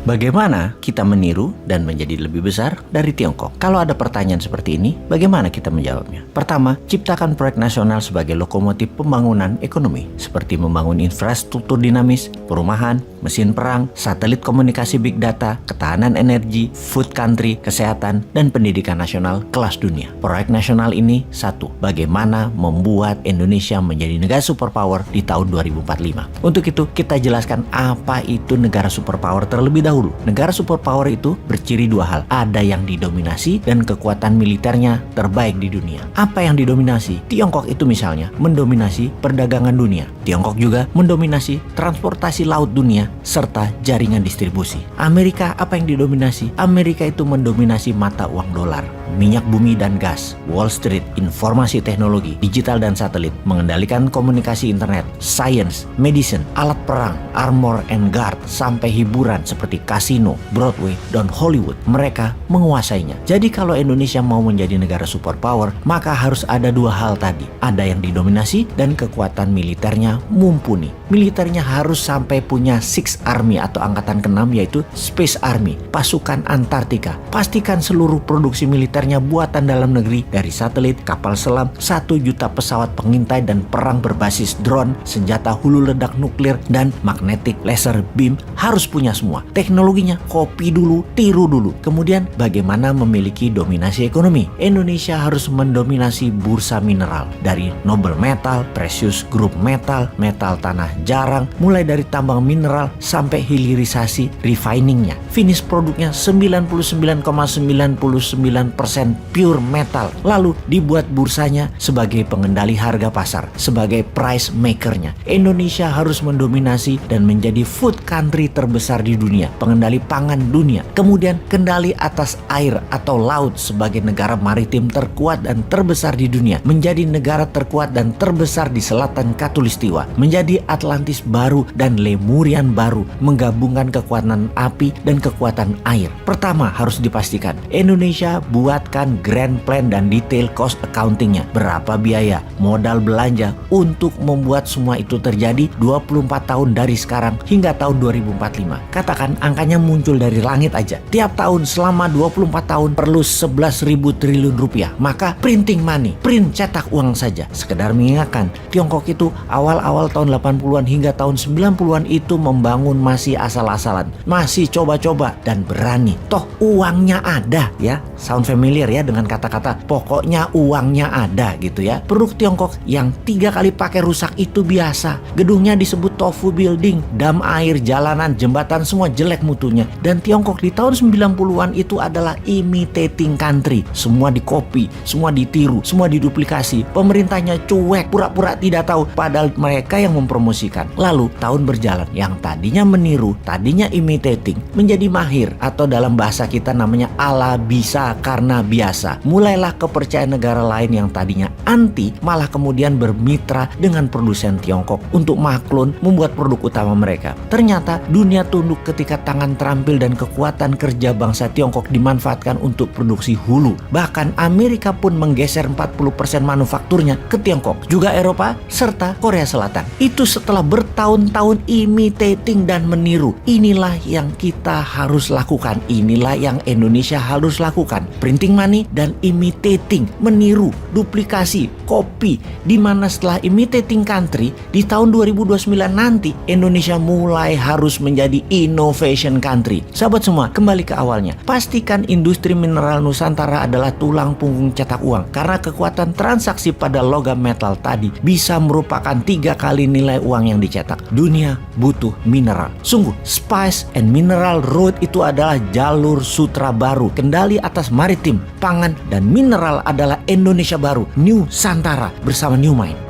Bagaimana kita meniru dan menjadi lebih besar dari Tiongkok? Kalau ada pertanyaan seperti ini, bagaimana kita menjawabnya? Pertama, ciptakan proyek nasional sebagai lokomotif pembangunan ekonomi, seperti membangun infrastruktur dinamis, perumahan, mesin perang, satelit komunikasi big data, ketahanan energi, food country, kesehatan, dan pendidikan nasional kelas dunia. Proyek nasional ini, satu, bagaimana membuat Indonesia menjadi negara superpower di tahun 2045. Untuk itu, kita jelaskan apa itu negara superpower terlebih dahulu. Negara superpower itu berciri dua hal. Ada yang didominasi dan kekuatan militernya terbaik di dunia. Apa yang didominasi? Tiongkok itu misalnya mendominasi perdagangan dunia. Tiongkok juga mendominasi transportasi laut dunia serta jaringan distribusi. Amerika apa yang didominasi? Amerika itu mendominasi mata uang dolar, minyak bumi dan gas, Wall Street, informasi teknologi, digital dan satelit, mengendalikan komunikasi internet, science, medicine, alat perang, armor and guard, sampai hiburan seperti kasino, Broadway, dan Hollywood. Mereka menguasainya. Jadi kalau Indonesia mau menjadi negara superpower, maka harus ada dua hal tadi. Ada yang didominasi dan kekuatan militernya mumpuni. Militernya harus sampai punya Sixth Army atau angkatan ke-6, yaitu Space Army, pasukan Antartika. Pastikan seluruh produksi militernya buatan dalam negeri, dari satelit, kapal selam, 1 juta pesawat pengintai dan perang berbasis drone, senjata hulu ledak nuklir, dan magnetic laser beam harus punya semua. Teknologinya copy dulu, tiru dulu. Kemudian bagaimana memiliki dominasi ekonomi? Indonesia harus mendominasi bursa mineral, dari noble metal, precious group metal, metal tanah jarang, mulai dari tambang mineral sampai hilirisasi refiningnya. Finish produknya 99,99% pure metal. Lalu dibuat bursanya sebagai pengendali harga pasar, sebagai price makernya. Indonesia harus mendominasi dan menjadi food country terbesar di dunia, pengendali pangan dunia. Kemudian kendali atas air atau laut sebagai negara maritim terkuat dan terbesar di dunia, menjadi negara terkuat dan terbesar di selatan Katulistiwa, menjadi Atlantis baru dan Lemurian baru, menggabungkan kekuatan api dan kekuatan air. Pertama harus dipastikan Indonesia buatkan grand plan dan detail cost accountingnya. Berapa biaya, modal belanja untuk membuat semua itu terjadi 24 tahun dari sekarang hingga tahun 2045. Katakan angkanya muncul dari langit aja. Tiap tahun selama 24 tahun perlu 11.000 triliun rupiah. Maka printing money, print cetak uang saja. Sekedar mengingatkan, Tiongkok itu awal-awal tahun 80-an hingga tahun 90-an itu membangun masih asal-asalan, masih coba-coba dan berani. Toh uangnya ada ya. Sound familiar ya dengan kata-kata pokoknya uangnya ada gitu ya. Produk Tiongkok yang 3 kali pakai rusak itu biasa. Gedungnya disebut tofu building, dam air, jalanan, jembatan semua jelek mutunya. Dan Tiongkok di tahun 90-an itu adalah imitating country. Semua dikopi, semua ditiru, semua diduplikasi. Pemerintahnya cuek, pura-pura tidak tahu padahal mereka yang mempromosikan. Lalu tahun berjalan, yang tadinya meniru, tadinya imitating, menjadi mahir, atau dalam bahasa kita namanya ala bisa karena biasa. Mulailah kepercayaan negara lain yang tadinya anti malah kemudian bermitra dengan produsen Tiongkok untuk maklun membuat produk utama mereka. Ternyata dunia tunduk ketika tangan terampil dan kekuatan kerja bangsa Tiongkok dimanfaatkan untuk produksi hulu. Bahkan Amerika pun menggeser 40% manufakturnya ke Tiongkok, juga Eropa serta Korea Selatan. Itu setelah bertahun-tahun imitating dan meniru. Inilah yang kita harus lakukan. Inilah yang Indonesia harus lakukan. Printing money dan imitating, meniru, duplikasi, copy. Dimana setelah imitating country, di tahun 2029 nanti Indonesia mulai harus menjadi innovation country. Sahabat semua, kembali ke awalnya. Pastikan industri mineral Nusantara adalah tulang punggung cetak uang. Karena kekuatan transaksi pada logam metal tadi bisa merupakan 3 kali nilai uang yang dicetak. Dunia butuh mineral. Sungguh, Spice and Mineral Road itu adalah jalur sutra baru. Kendali atas maritim, pangan, dan mineral adalah Indonesia baru, New Santara bersama New Mind.